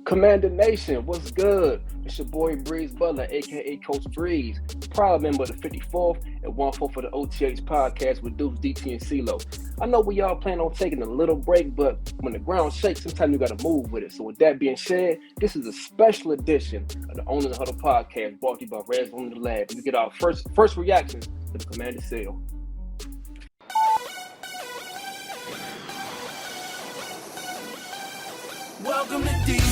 Commander Nation, what's good? It's your boy Breeze Butler, aka Coach Breeze, proud member of the 54th and 1/4 for the OTH podcast with Deuce, DT, and CeeLo. I know we all plan on taking a little break, but when the ground shakes, sometimes you got to move with it. So with that being said, this is a special edition of the Owning the Huddle podcast brought to you by Red Zone in the Lab. We get our first reactions to the Commander sale. Welcome to DC.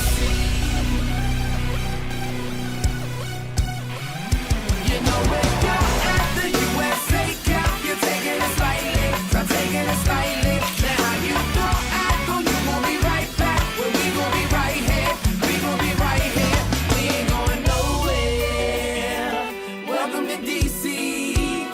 You know we're down at the USA Cup. You're taking it slightly, I'm taking it slightly. Now how you gon' act on you won't be right back. Well, we gon' be right here, we gon' be right here. We ain't going nowhere. Welcome to DC.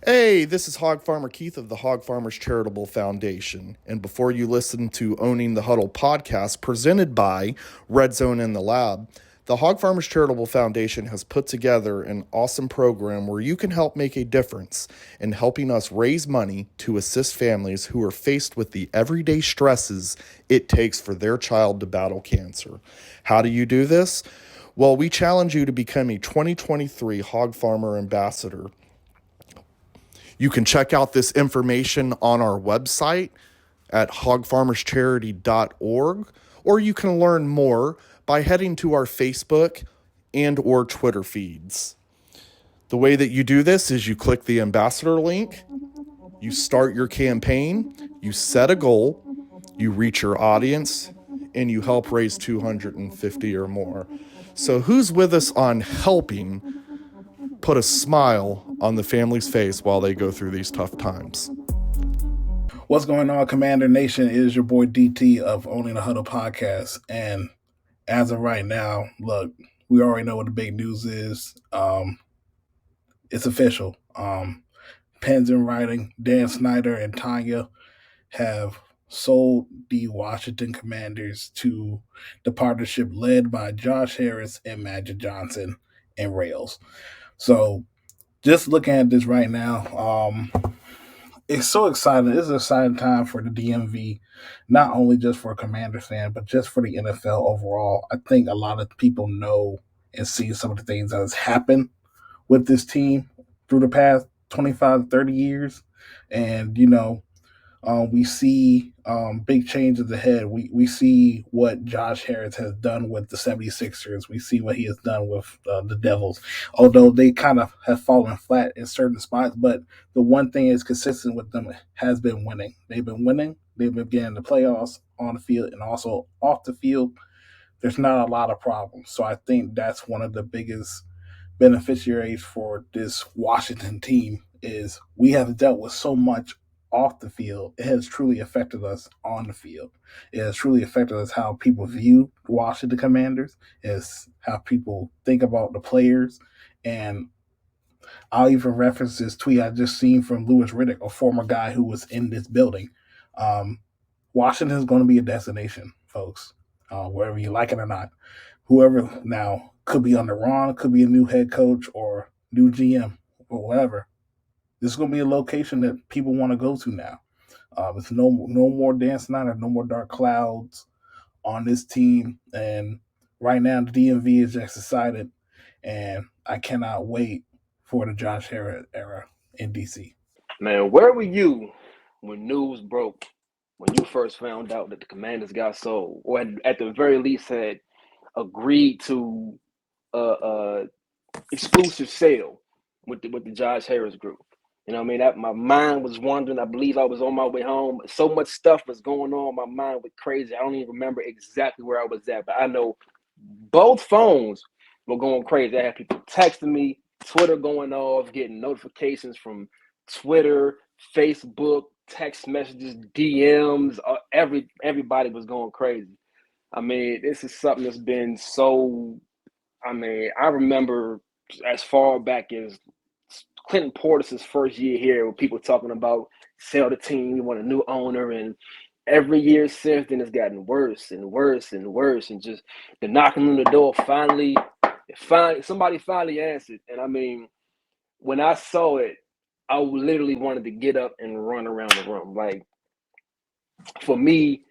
Hey, this is Hog Farmer Keith of the Hog Farmers Charitable Foundation. And before you listen to Owning the Huddle podcast presented by Red Zone in the Lab, the Hog Farmers Charitable Foundation has put together an awesome program where you can help make a difference in helping us raise money to assist families who are faced with the everyday stresses it takes for their child to battle cancer. How do you do this? Well, we challenge you to become a 2023 Hog Farmer Ambassador. You can check out this information on our website at hogfarmerscharity.org, or you can learn more by heading to our Facebook and or Twitter feeds. The way that you do this is you click the ambassador link, you start your campaign, you set a goal, you reach your audience, and you help raise $250 or more. So who's with us on helping put a smile on the family's face while they go through these tough times? What's going on, Commander Nation? It is your boy DT of Owning the Huddle podcast. And as of right now, look, we already know what the big news is. It's official. Pens in writing, Dan Snyder and Tanya have sold the Washington Commanders to the partnership led by Josh Harris and Magic Johnson and Rails. So just looking at this right now, it's so exciting. It's an exciting time for the DMV, not only just for a Commander fan, but just for the NFL overall. I think a lot of people know and see some of the things that has happened with this team through the past 25, 30 years. And, we see big changes ahead. We see what Josh Harris has done with the 76ers. We see what he has done with the Devils, although they kind of have fallen flat in certain spots. But the one thing is consistent with them has been winning. They've been winning. They've been getting the playoffs on the field and also off the field. There's not a lot of problems. So I think that's one of the biggest beneficiaries for this Washington team is we have dealt with so much off the field. It has truly affected us on the field. It has truly affected us how people view Washington Commanders, is how people think about the players. And I'll even reference this tweet I just seen from Louis Riddick, a former guy who was in this building. Washington is going to be a destination, folks, whether you like it or not. Whoever now could be under Ron, could be a new head coach or new GM or whatever. This is going to be a location that people want to go to now. It's no more Dan Snyder, no more dark clouds on this team. And right now, the DMV is just excited, and I cannot wait for the Josh Harris era in DC. Man, where were you when news broke, when you first found out that the Commanders got sold, or at the very least had agreed to exclusive sale with the Josh Harris group? You know what I mean? My mind was wandering. I believe I was on my way home. So much stuff was going on. My mind was crazy. I don't even remember exactly where I was at, but I know both phones were going crazy. I had people texting me, Twitter going off, getting notifications from Twitter, Facebook, text messages, DMs. Everybody was going crazy. I mean, this is something that's been so. I mean, I remember as far back as Clinton Portis' first year here, with people talking about sell the team, we want a new owner, and every year since then it's gotten worse and worse and worse, and just the knocking on the door finally somebody finally answered. And I mean, when I saw it, I literally wanted to get up and run around the room. Like, for me,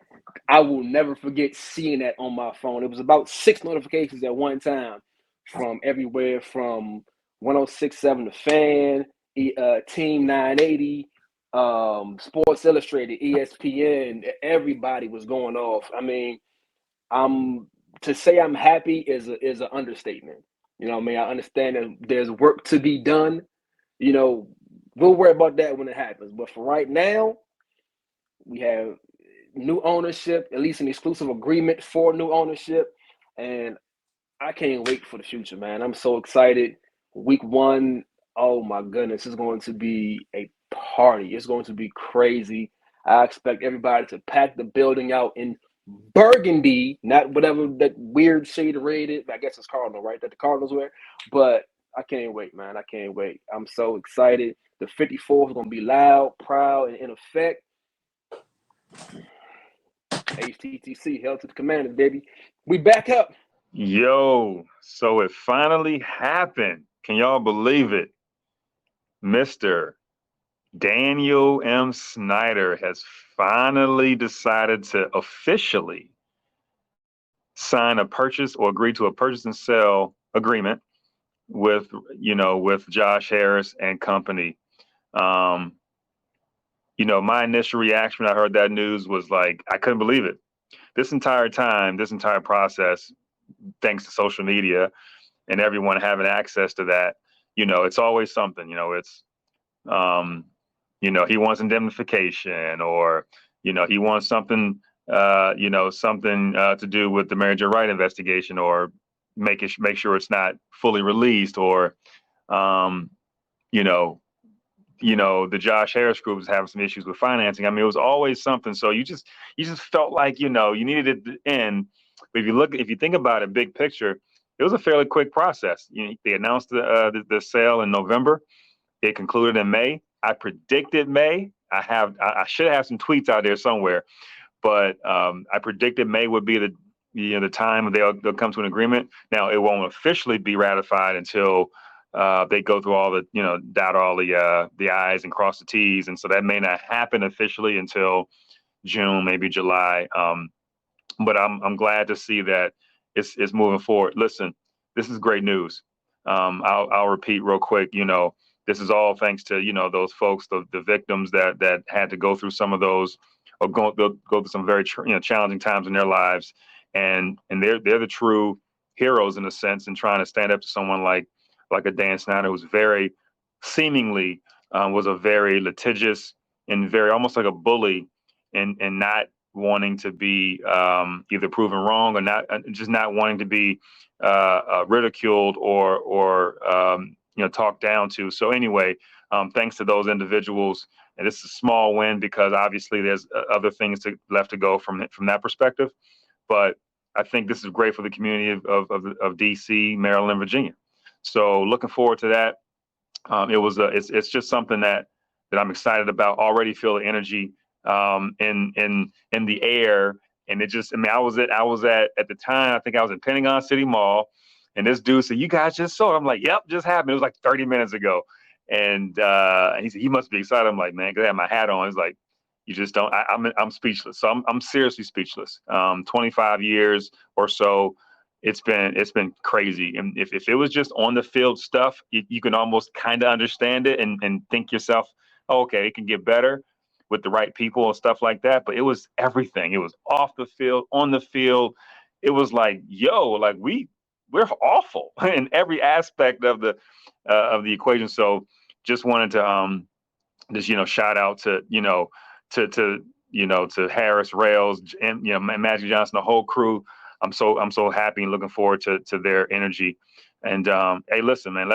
I will never forget seeing that on my phone. It was about 6 notifications at one time from everywhere from 106.7 The Fan, Team 980, Sports Illustrated, ESPN. Everybody was going off. I mean, to say I'm happy is an understatement. You know what I mean? I understand that there's work to be done. You know, we'll worry about that when it happens. But for right now, we have new ownership, at least an exclusive agreement for new ownership. And I can't wait for the future, man. I'm so excited. Week 1, oh my goodness, it's going to be a party. It's going to be crazy. I expect everybody to pack the building out in burgundy, not whatever that weird shade of red is. I guess it's Cardinal, right? That the Cardinals wear. But I can't wait, man. I can't wait. I'm so excited. The 54th is going to be loud, proud, and in effect. HTTC, hell to the Commanders, baby. We back up. Yo, so it finally happened. Can y'all believe it? Mr. Daniel M. Snyder has finally decided to officially sign a purchase or agree to a purchase and sell agreement with Josh Harris and company. My initial reaction when I heard that news was like, I couldn't believe it. This entire process, thanks to social media and everyone having access to that, it's always something, it's, he wants indemnification, or, he wants something, something to do with the Mary Jo Wright investigation, or make sure it's not fully released, or, the Josh Harris group was having some issues with financing. I mean, it was always something. So you just felt like, you needed it to end. But if you think about it, big picture, it was a fairly quick process. They announced the sale in November. It concluded in May. I predicted May. I should have some tweets out there somewhere, but I predicted May would be the time they'll come to an agreement. Now, it won't officially be ratified until they go through all the, dot all the I's and cross the T's. And so that may not happen officially until June, maybe July. But I'm glad to see that it's moving forward. Listen, this is great news. I'll repeat real quick, this is all thanks to, those folks, the victims that had to go through some of those, or go through some very, challenging times in their lives. And they're the true heroes in a sense, and trying to stand up to someone like a Dan Snyder, who's very seemingly was a very litigious and very almost like a bully, and not wanting to be either proven wrong or not, just not wanting to be ridiculed or talked down to. So anyway, thanks to those individuals, and this is a small win because obviously there's other things left to go from that perspective. But I think this is great for the community of DC, Maryland, Virginia. So looking forward to that. It's just something that I'm excited about. Already feel the energy in the air, and it just, I was at the time, I think I was in Pentagon City Mall, and this dude said, "You guys just sold." I'm like, "Yep, just happened. It was like 30 minutes ago." And he said, "He must be excited." I'm like, "Man, because I have my hat on." He's like, "You just don't." I'm speechless. So I'm seriously speechless. 25 years or so. It's been crazy. And if it was just on the field stuff, you can almost kind of understand it and think yourself, oh, okay, it can get better with the right people and stuff like that. But it was everything. It was off the field, on the field. It was like, yo, like we're awful in every aspect of the equation. So just wanted to just shout out to to Harris, Rails, and Magic Johnson, the whole crew. I'm so happy and looking forward to their energy. And hey, listen, man,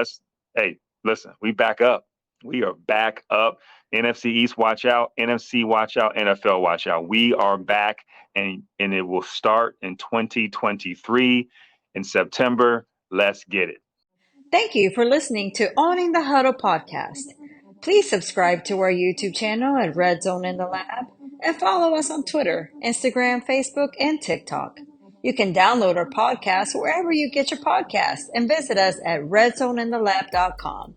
we back up. We are back up. NFC East, watch out. NFC, watch out. NFL, watch out. We are back, and it will start in 2023 in September. Let's get it. Thank you for listening to Owning the Huddle podcast. Please subscribe to our YouTube channel at Red Zone in the Lab, and follow us on Twitter, Instagram, Facebook, and TikTok. You can download our podcast wherever you get your podcasts, and visit us at redzoneinthelab.com.